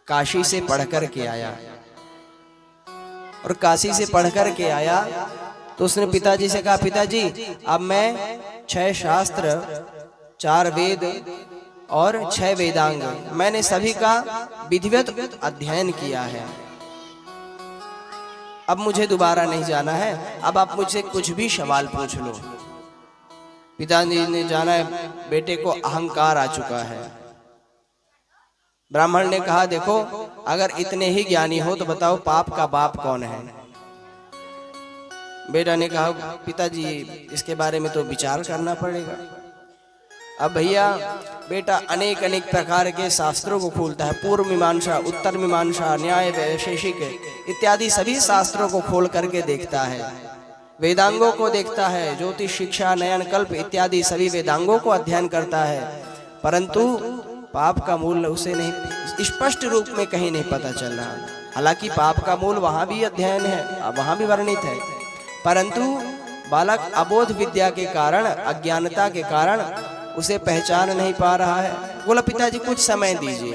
काशी से पढ़ कर के आया, और काशी से पढ़ कर के आया तो उसने पिताजी से कहा, पिताजी अब मैं 6 शास्त्र, 4 वेद और 6 वेदांग मैंने सभी का विधिवत अध्ययन किया है, अब मुझे दोबारा नहीं जाना है, अब आप मुझसे कुछ भी सवाल पूछ लो। पिताजी ने जाना है बेटे को अहंकार आ चुका है। ब्राह्मण ने कहा, देखो अगर इतने ही ज्ञानी हो तो बताओ पाप का बाप कौन है। बेटा ने कहा, पिताजी इसके बारे में तो विचार करना पड़ेगा। अब भैया बेटा अनेक अनेक प्रकार के शास्त्रों को खोलता है, पूर्व मीमांसा, उत्तर मीमांसा, न्याय, वैशेषिक इत्यादि सभी शास्त्रों को खोल करके देखता है, वेदांगों को देखता है, ज्योतिष, शिक्षा, नयन, कल्प इत्यादि सभी वेदांगों को अध्ययन करता है, परंतु पाप का मूल उसे नहीं स्पष्ट रूप में कहीं नहीं पता चल रहा। हालांकि पाप का मूल वहां भी अध्ययन है, वहां भी वर्णित है, परंतु बालक अबोध विद्या के कारण, अज्ञानता के कारण उसे पहचान नहीं पा रहा है। बोला, पिताजी कुछ समय दीजिए,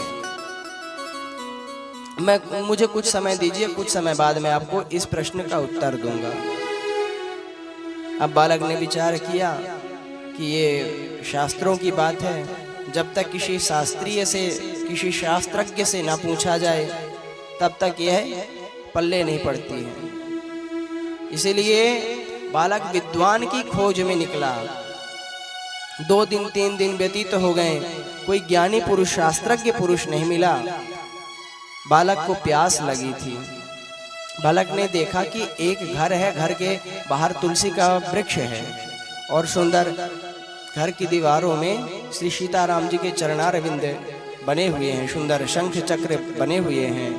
मुझे कुछ समय दीजिए, कुछ समय बाद मैं आपको इस प्रश्न का उत्तर दूंगा। अब बालक ने विचार किया कि ये शास्त्रों की बात है, जब तक किसी शास्त्रीय से, किसी शास्त्रज्ञ से ना पूछा जाए तब तक यह पल्ले नहीं पड़ती है। इसीलिए बालक विद्वान की खोज में निकला। 2 दिन 3 दिन व्यतीत हो गए, कोई ज्ञानी पुरुष, शास्त्रज्ञ पुरुष नहीं मिला। बालक को प्यास लगी थी। बालक ने देखा कि एक घर है, घर के बाहर तुलसी का वृक्ष है और सुंदर घर की दीवारों में श्री सीताराम जी के चरणारविंद बने हुए हैं, सुंदर शंख चक्र बने हुए हैं।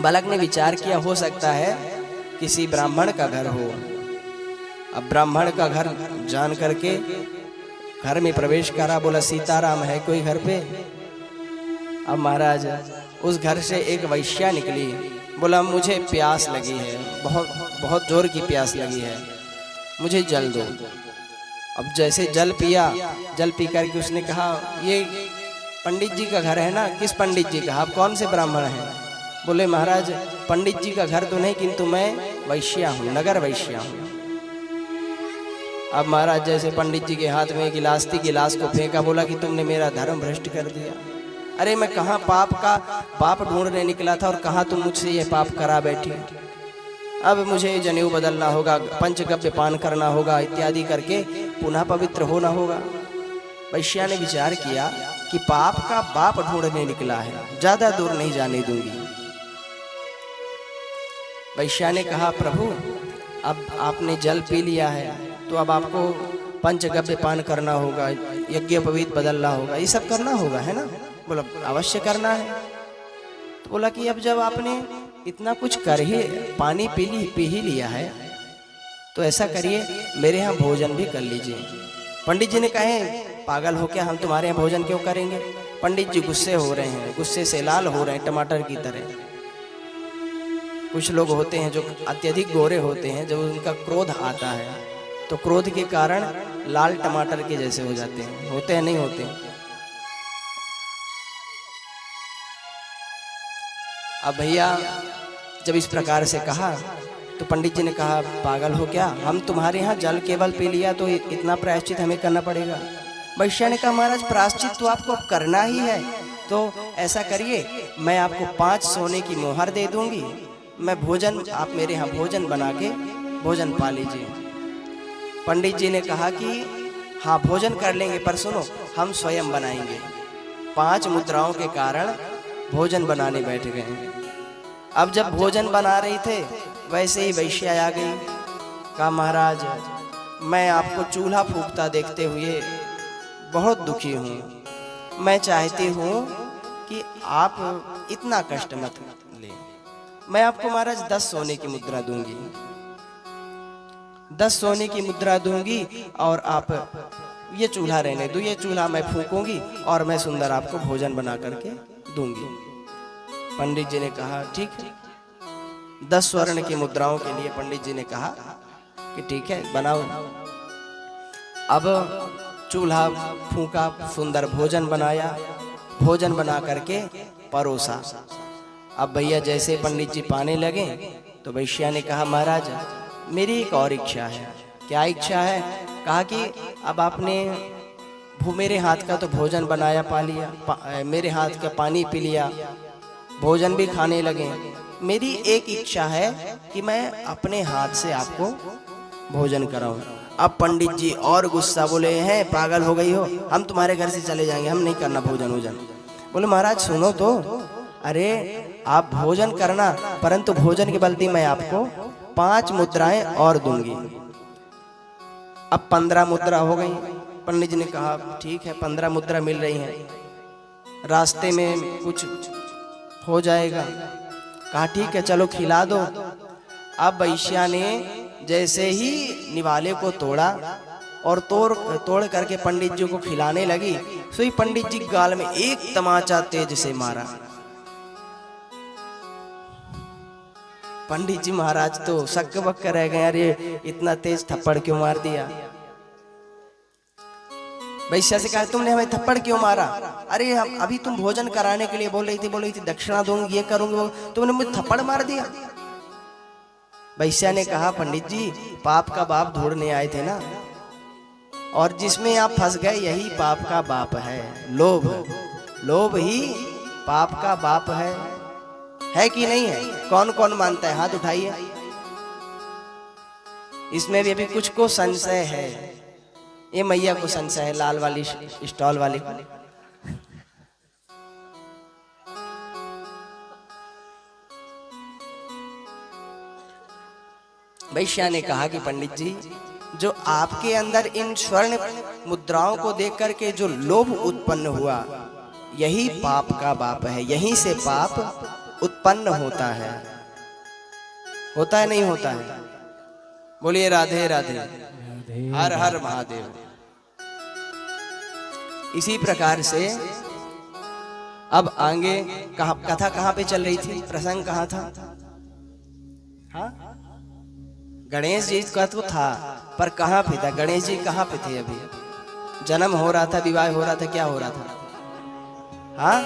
बालक ने विचार किया, हो सकता है किसी ब्राह्मण का घर हो। अब ब्राह्मण का घर जान करके घर में प्रवेश करा, बोला, सीताराम है कोई घर पे? अब महाराज उस घर से एक वैश्या निकली, बोला, मुझे प्यास लगी है, बहुत बहुत जोर की प्यास लगी है, मुझे जल दो। अब जैसे जल पिया, जल पी करके उसने कहा, ये पंडित जी का घर है ना? किस पंडित जी का? आप कौन से ब्राह्मण हैं? बोले, महाराज पंडित जी का घर तो नहीं, किंतु मैं वैश्या हूँ, नगर वैश्या हूँ। अब महाराज जैसे पंडित जी के हाथ में गिलास थी, गिलास को फेंका, बोला कि तुमने मेरा धर्म भ्रष्ट कर दिया। अरे मैं कहाँ पाप का बाप ढूंढने निकला था और कहाँ तुम मुझसे ये पाप करा बैठी। अब मुझे जनेऊ बदलना होगा, पंचगव्य पान करना होगा, इत्यादि करके पुनः पवित्र होना होगा। वैश्या ने विचार किया कि पाप का बाप ढूंढने निकला है, ज्यादा दूर नहीं जाने दूंगी। वैश्या ने कहा, प्रभु अब आपने जल पी लिया है तो अब आपको पंचगव्य पान करना होगा, यज्ञोपवीत बदलना होगा, ये सब करना होगा, है ना? बोला, अवश्य करना है। तो बोला कि अब जब आपने इतना कुछ कर ही, पानी पी ही लिया है, तो ऐसा करिए मेरे यहाँ भोजन भी कर लीजिए। पंडित जी ने कहे, पागल हो क्या, हम तुम्हारे यहाँ भोजन क्यों करेंगे? पंडित जी गुस्से हो रहे हैं, गुस्से से लाल हो रहे हैं, टमाटर की तरह। कुछ लोग होते हैं जो अत्यधिक गोरे होते हैं, जब उनका क्रोध आता है तो क्रोध के कारण लाल टमाटर के जैसे हो जाते हैं, होते हैं नहीं होते? अब भैया जब इस प्रकार से कहा तो पंडित जी ने कहा, पागल हो क्या, हम तुम्हारे यहाँ जल केवल पी लिया तो इतना प्रायश्चित हमें करना पड़ेगा? वैश्या ने कहा, महाराज प्रायश्चित तो आपको करना ही है, तो ऐसा करिए मैं आपको 5 सोने की मोहर दे दूंगी, मैं भोजन, आप मेरे यहाँ भोजन बना के भोजन पा लीजिए। पंडित जी ने कहा कि हाँ भोजन कर लेंगे, पर सुनो हम स्वयं बनाएंगे। 5 मुद्राओं के कारण भोजन बनाने बैठ गए। अब जब भोजन बना रही थे वैसे ही वैश्या आ गई, कहा, महाराज मैं आपको चूल्हा फूंकता देखते हुए बहुत दुखी हूँ, मैं चाहती हूँ कि आप इतना कष्ट मत लें, मैं आपको महाराज 10 सोने की मुद्रा दूंगी, 10 सोने की मुद्रा दूंगी और आप ये चूल्हा रहने दो, ये चूल्हा मैं फूंकूंगी और मैं सुंदर आपको भोजन बना करके दूंगी। पंडित जी ने कहा, ठीक है। 10 स्वर्ण की मुद्राओं के लिए पंडित जी ने कहा कि ठीक है बनाओ। अब चूल्हा फूंका, सुंदर भोजन बनाया, भोजन बना करके परोसा। अब भैया जैसे पंडित जी पाने लगे तो वैश्या ने कहा, महाराज मेरी एक और इच्छा है। क्या इच्छा है? कहा कि अब आपने मेरे हाथ का तो भोजन बनाया पा लिया, मेरे हाथ का पानी पी लिया, भोजन भी खाने लगे। मेरी एक इच्छा है कि मैं अपने हाथ से आपको भोजन कराऊं। अब पंडित जी और गुस्सा, बोले हैं पागल हो गई हो, हम तुम्हारे घर से चले जाएंगे, हम नहीं करना भोजन वोजन। बोले महाराज सुनो तो, अरे आप भोजन करना, परंतु भोजन के बदले मैं आपको 5 मुद्राएं और दूंगी। अब 15 मुद्रा हो गई। पंडित जी ने कहा ठीक है, 15 मुद्रा मिल रही हैं, रास्ते में कुछ हो जाएगा। कहा ठीक है चलो खिला दो। अब वैश्या ने जैसे ही निवाले को तोड़ा और तोड़ करके पंडित जी को खिलाने लगी, सो ही पंडित जी गाल में एक तमाचा तेज से मारा। पंडित जी महाराज तो शक्क बक्क रह गए, अरे इतना तेज थप्पड़ क्यों मार दिया। वैश्या से कहा तुमने हमें थप्पड़ क्यों मारा? अरे हम अभी तुम भोजन कराने के लिए बोल रही थी दक्षिणा दूंगी, ये करूंगी, वो तुमने मुझे थप्पड़ मार दिया। वैश्या ने कहा पंडित जी पाप का बाप ढूंढने आए थे ना, और जिसमें आप फंस गए यही पाप का बाप है, लोभ। लोभ ही पाप का बाप है कि नहीं है? कौन कौन मानता है? हाथ उठाइए। इसमें भी अभी कुछ को संशय है। ये मैया को संशय है, लाल वाली स्टॉल वाली को। वैश्या ने कहा कि पंडित जी जो आपके अंदर इन स्वर्ण मुद्राओं को देख करके जो लोभ उत्पन्न हुआ, यही पाप का बाप है, यहीं से पाप उत्पन्न होता है। होता है नहीं होता है? बोलिए राधे राधे, हर हर महादेव। इसी प्रकार से अब आगे कथा कहाँ पे चल रही थी? प्रसंग कहाँ था? हाँ, गणेश जी का तो था, पर कहाँ पे था? गणेश जी कहाँ पे थे? अभी जन्म हो रहा था, विवाह हो रहा था, क्या हो रहा था? हाँ,